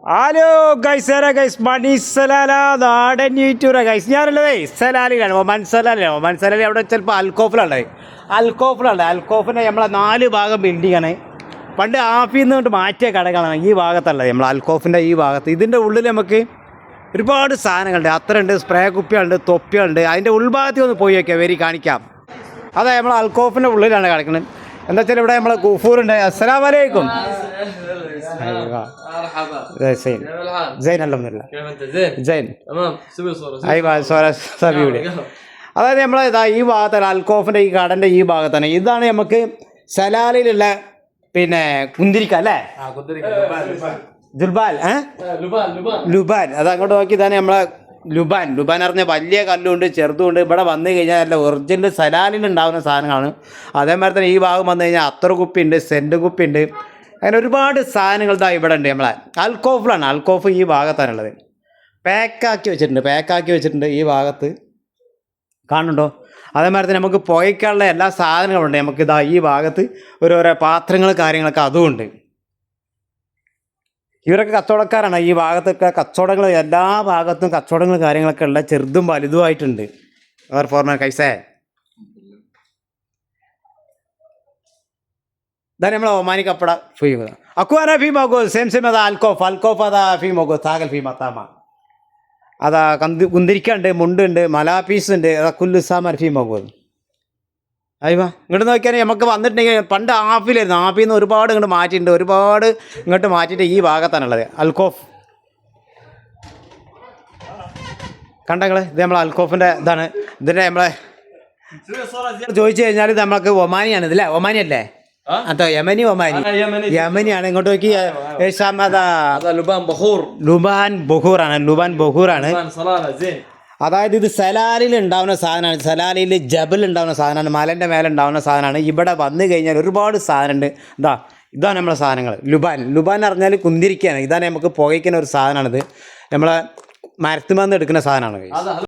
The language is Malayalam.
ഹലോ ഗൈസ് ഗൈസ് മണിസലാല നാടൻ യൂട്യൂബർ ഗൈസ് ഞാനുള്ളതേ സലാലിലാണ് ഒമാൻ സലാലി അവിടെ ചിലപ്പോൾ അൽക്കോഫിലുണ്ടായി അൽക്കോഫിൻ്റെ നമ്മളെ 4 ഭാഗം ബിൽഡിങ്ങാണ്. പണ്ട് ആഫിൽ നിന്നിട്ട് മാറ്റിയ കടകളാണ് ഈ ഭാഗത്തുള്ളത്. നമ്മൾ അൽക്കോഫിൻ്റെ ഈ ഭാഗത്ത് ഇതിൻ്റെ ഉള്ളിൽ നമുക്ക് ഒരുപാട് സാധനങ്ങളുണ്ട്. അത്രയുണ്ട്, സ്പ്രേ കുപ്പികളുണ്ട്, തൊപ്പികളുണ്ട്. അതിൻ്റെ ഉൾഭാഗത്തിൽ ഒന്ന് പോയി വയ്ക്കാം, വരി കാണിക്കാം. അതെ, നമ്മൾ അൽക്കോഫിൻ്റെ ഉള്ളിലാണ് കിടക്കുന്നത്. എന്താ വെച്ചാൽ ഇവിടെ നമ്മളെ ഗുഫൂറുണ്ട്. അസ്സലാമു അലൈക്കും. زين زين الحمدلله كيف انت زين تمام سوي صوره ايوه صوره سبيودي. അതായത് നമ്മൾ ഇതാ ഈ ഭാഗത്താണ് അൽക്കോഫിൻ്റെ ഈ കടൻ്റെ ഈ ഭാഗത്താണ്. ഇതാണ് നമുക്ക് സലാലിലുള്ള പിന്നെ കുന്തിരിക്ക അല്ലേ, ജുൽബാൽ ലുബാൻ. അത് അങ്ങോട്ട് നോക്കി ഇതാണ് നമ്മളെ ലുബാൻ പറഞ്ഞ വലിയ കല്ലുണ്ട്, ചെറുതുണ്ട്. ഇവിടെ വന്നു കഴിഞ്ഞാൽ നല്ല ഒറിജിനൽ സലാലിൽ ഉണ്ടാകുന്ന സാധനങ്ങളാണ്. അതേമാതിരി തന്നെ ഈ ഭാഗം വന്നു കഴിഞ്ഞാൽ അത്തർ കുപ്പിയുണ്ട്, സെൻറ്റ് കുപ്പിയുണ്ട്, അങ്ങനെ ഒരുപാട് സാധനങ്ങൾ ഇതാ ഇവിടെ ഉണ്ട്. നമ്മളെ അൽക്കോഫിലാണ്. അൽക്കോഫ് ഈ ഭാഗത്താണുള്ളത്. പാക്കാക്കി വെച്ചിട്ടുണ്ട് ഈ ഭാഗത്ത്, കാണുന്നുണ്ടോ? അതേമാതിരി തന്നെ നമുക്ക് പുകയ്ക്കാനുള്ള എല്ലാ സാധനങ്ങളുണ്ട്. നമുക്ക് ഇതാ ഈ ഭാഗത്ത് ഓരോരോ പാത്രങ്ങൾ കാര്യങ്ങളൊക്കെ അതുമുണ്ട്. ഇവരൊക്കെ കച്ചവടക്കാരാണ്. ഈ ഭാഗത്തൊക്കെ കച്ചവടങ്ങൾ, എല്ലാ ഭാഗത്തും കച്ചവടങ്ങൾ കാര്യങ്ങളൊക്കെ ഉള്ള ചെറുതും വലുതുമായിട്ടുണ്ട്. അവർ ഫോർമൽ കൈസേ ഇതാണ് നമ്മളെ ഒമാനി കപ്പട ഫീം. അക്വാന ഫീം ആകോ സെയിം അതാ അൽക്കോഫ് അതാ ഫീം ആകോ താകൽ ഫീം അത്താമ അതാ കുന്തിരിക്കുണ്ട്, മുണ്ടുണ്ട്, മലാപീസ് ഉണ്ട്. അതാ കുല്ലുസാമ ഫീം ആകോ. അയ്യോ ഇങ്ങോട്ട് നോക്കിയാൽ നമുക്ക് വന്നിട്ടുണ്ടെങ്കിൽ പണ്ട് ആഫിലായിരുന്നു. ആഫിൽ നിന്ന് ഒരുപാട് ഇങ്ങോട്ട് മാറ്റിയിട്ടുണ്ട്, ഒരുപാട് ഇങ്ങോട്ട് മാറ്റിയിട്ട് ഈ ഭാഗത്താണുള്ളത് അൽക്കോഫ്. കണ്ടങ്ങൾ ഇത് നമ്മളെ അൽക്കോഫിൻ്റെ ഇതാണ്. ഇതിൻ്റെ നമ്മളെ ചോദിച്ചു കഴിഞ്ഞാൽ ഇത് നമ്മൾക്ക് ഒമാനിയാണ്. ഇതില്ലേ ഒമാനിയല്ലേ? അതോ യമനിയാണ്. ഇങ്ങോട്ട് നോക്കി ലുബാൻ ബഹൂറാണ്. അതായത് ഇത് സലാലിൽ ഉണ്ടാവുന്ന സാധനമാണ്. സലാലിൽ ജബൽ ഉണ്ടാവുന്ന സാധനമാണ്, മലൻ്റെ മേലെ ഉണ്ടാവുന്ന സാധനമാണ്. ഇവിടെ വന്നു കഴിഞ്ഞാൽ ഒരുപാട് സാധനമുണ്ട്. ഇതാണ് നമ്മളെ സാധനങ്ങൾ. ലുബാൻ പറഞ്ഞാൽ കുന്തിരിക്കുകയാണ്. ഇതാണ് നമുക്ക് പുകയ്ക്കുന്ന ഒരു സാധനമാണിത്. നമ്മളെ മരത്തുമന്ന് എടുക്കുന്ന സാധനമാണ്.